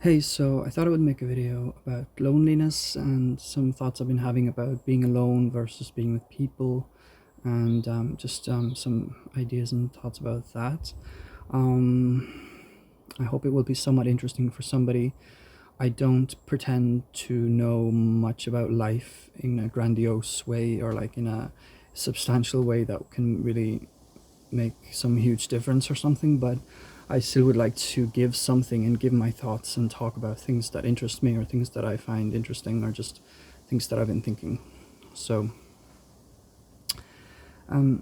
Hey, so I thought I would make a video about loneliness and some thoughts I've been having about being alone versus being with people, and just some ideas and thoughts about that. Um, I hope it will be somewhat interesting for somebody. I don't pretend to know much about life in a grandiose way or like in a substantial way that can really make some huge difference or something, but I still would like to give something and give my thoughts and talk about things that interest me or things that I find interesting or just things that I've been thinking. So, um,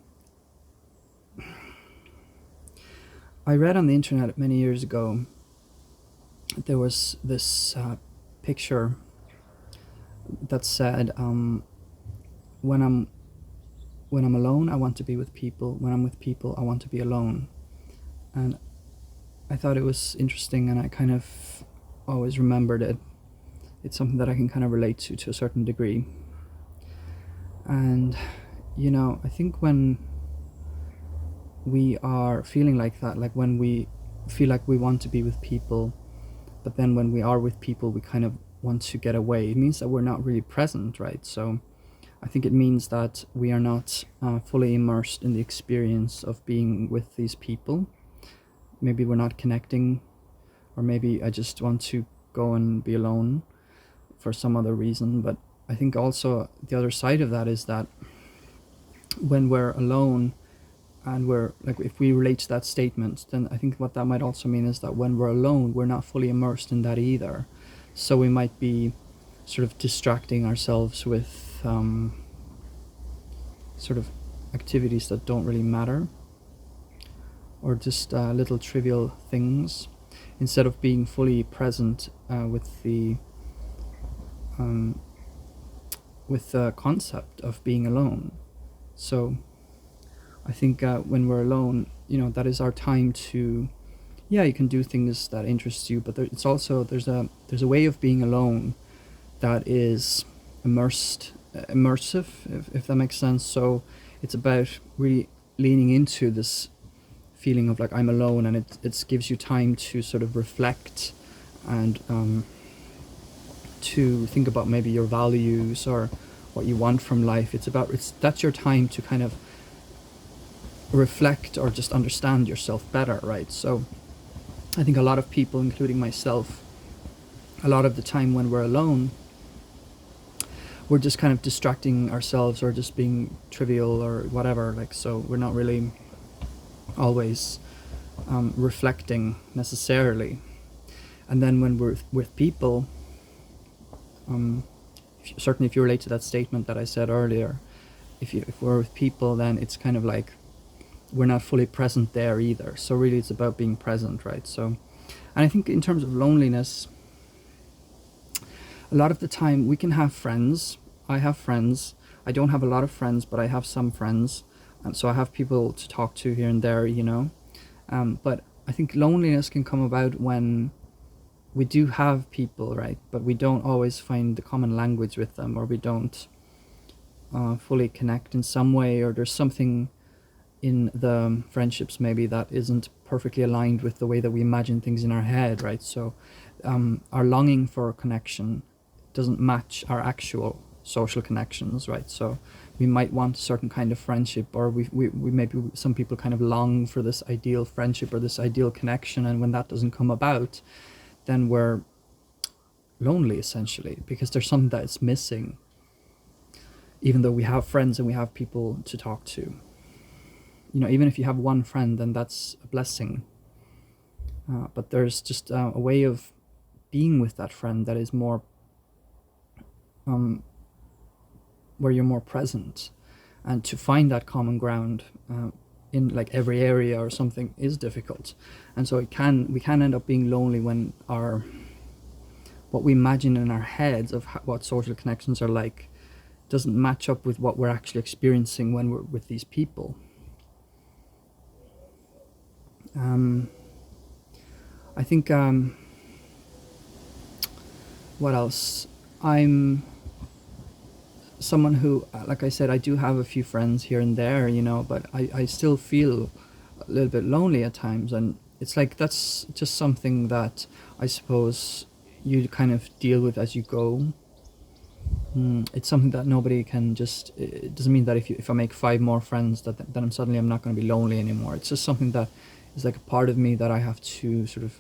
I read on the internet many years ago there was this picture that said, "When I'm alone, I want to be with people. When I'm with people, I want to be alone." And I thought it was interesting, and I kind of always remembered it. It's something that I can kind of relate to a certain degree. And I think when we are feeling like that, like when we feel like we want to be with people, but then when we are with people, we kind of want to get away, it means that we're not really present, right? So I think it means that we are not fully immersed in the experience of being with these people. Maybe we're not connecting, or maybe I just want to go and be alone for some other reason. But I think also the other side of that is that when we're alone and we're like, if we relate to that statement, then I think what that might also mean is that when we're alone, we're not fully immersed in that either. So we might be sort of distracting ourselves with sort of activities that don't really matter, or just little trivial things, instead of being fully present um, with the concept of being alone. So I think when we're alone, that is our time to, yeah, you can do things that interest you, but it's also there's a way of being alone that is immersive, if that makes sense. So it's about really leaning into this feeling of like I'm alone, and it gives you time to sort of reflect and to think about maybe your values or what you want from life. That's your time to kind of reflect or just understand yourself better, right? So I think a lot of people, including myself, a lot of the time when we're alone, we're just kind of distracting ourselves or just being trivial or whatever, like, so we're not really always reflecting necessarily. And then when we're with people, certainly if you relate to that statement that I said earlier, if we're with people, then it's kind of like we're not fully present there either. So really it's about being present, right? So, and I think in terms of loneliness, a lot of the time we can have friends. I have friends. I don't have a lot of friends, but I have some friends, and so I have people to talk to here and there. But I think loneliness can come about when we do have people, right? But we don't always find the common language with them, or we don't fully connect in some way, or there's something in the friendships maybe that isn't perfectly aligned with the way that we imagine things in our head, right? So our longing for a connection doesn't match our actual social connections, right? So we might want a certain kind of friendship, or we maybe, some people kind of long for this ideal friendship or this ideal connection, and when that doesn't come about, then we're lonely essentially, because there's something that is missing, even though we have friends and we have people to talk to. Even if you have one friend, then that's a blessing. But there's just a way of being with that friend that is more, where you're more present, and to find that common ground in like every area or something is difficult, and so we can end up being lonely when what we imagine in our heads of what social connections are like doesn't match up with what we're actually experiencing when we're with these people. I think what else? I'm someone who, like I said, I do have a few friends here and there, but I still feel a little bit lonely at times, and it's like that's just something that I suppose you kind of deal with as you go. It's something that nobody can just. It doesn't mean that if I make 5 more friends that then I'm not going to be lonely anymore. It's just something that is like a part of me that I have to sort of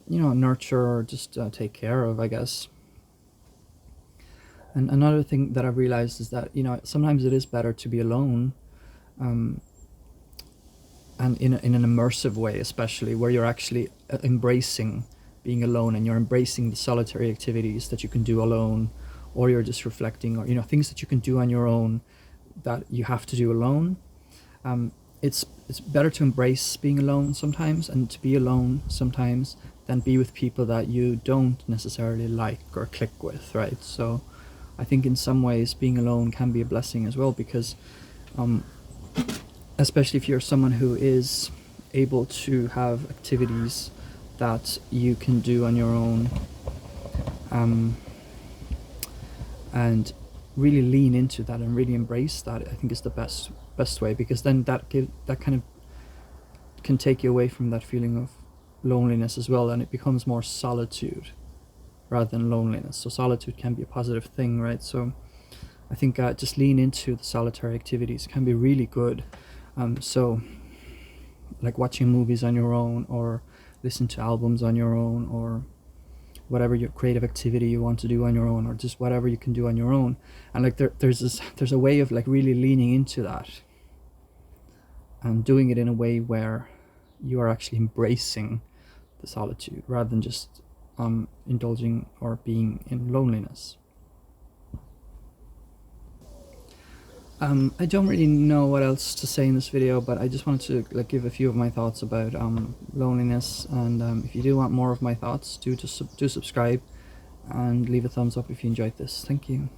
nurture or just take care of, I guess. And another thing that I've realized is that sometimes it is better to be alone, um, and in an immersive way, especially where you're actually embracing being alone and you're embracing the solitary activities that you can do alone, or you're just reflecting, or things that you can do on your own that you have to do alone. It's better to embrace being alone sometimes and to be alone sometimes than be with people that you don't necessarily like or click with, right? So I think in some ways being alone can be a blessing as well, because especially if you're someone who is able to have activities that you can do on your own, and really lean into that and really embrace that, I think is the best way, because then that kind of can take you away from that feeling of loneliness as well, and it becomes more solitude rather than loneliness. So solitude can be a positive thing, right? So I think just lean into the solitary activities can be really good. So like watching movies on your own, or listen to albums on your own, or whatever your creative activity you want to do on your own, or just whatever you can do on your own. And like there's a way of like really leaning into that and doing it in a way where you are actually embracing the solitude rather than just indulging or being in loneliness. I don't really know what else to say in this video, but I just wanted to give a few of my thoughts about loneliness. And if you do want more of my thoughts, do subscribe and leave a thumbs up if you enjoyed this. Thank you.